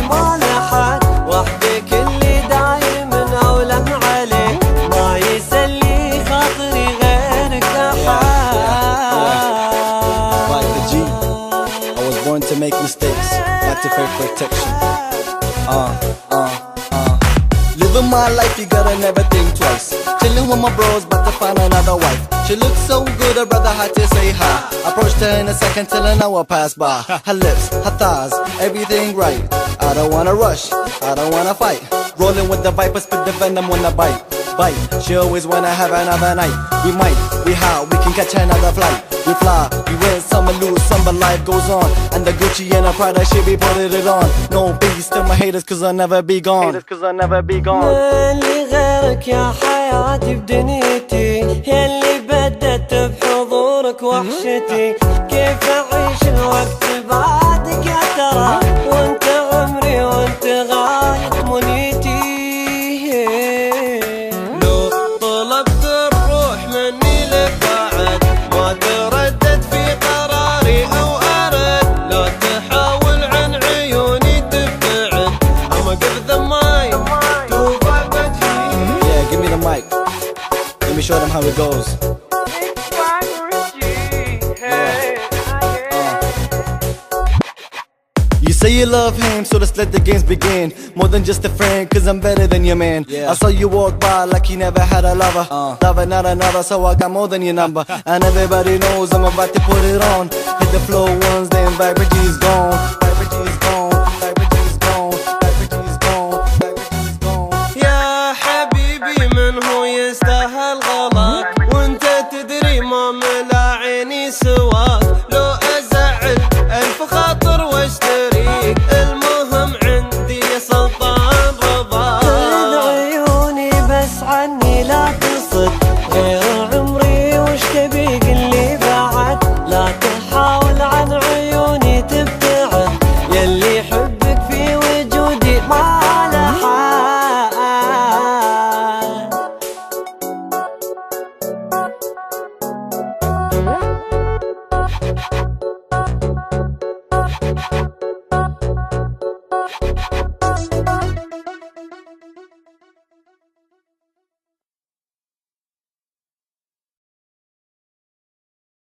ما لحد، وحدك اللي دايما أوله عليك، ما يسلي خاطري غيرك أحد. Like the G, I was born to make mistakes, not to fear protection. Living my life, you gotta never think twice. Chilling with my bros, about to find another wife. She looks so good, her brother had to say hi. Approached her in a second till an hour passed by. Her lips, her thighs, everything right. I don't wanna rush, I don't wanna fight. Rolling with the viper, spit the venom when I bite. She always wanna have another night. We might, we how, we can catch another flight. We fly, we win some and lose some, but life goes on. And the Gucci and the Prada, she be putting it on. No peace to my haters, cause I'll never be gone. مالي غيرك يا حياتي بدنيتي، يلي بدت بحضورك وحشتي. كيف أعيش الوقت بعدك يا ترى، وانت عمري وانت غاية منيتي. لو طلبت الروح مني لك بعد، ما تردد في قراري أو أرد. لا تحاول عن عيوني تبتعد. I'ma give the mic to Viper G. Yeah, give me the mic. Let me show them how it goes. You say you love him, so let's let the games begin. More than just a friend, cause I'm better than your man. I saw you walk by like you never had a lover. Lover, not another, so I got more than your number. And everybody knows I'm about to put it on. Hit the floor once, then Viper G's gone.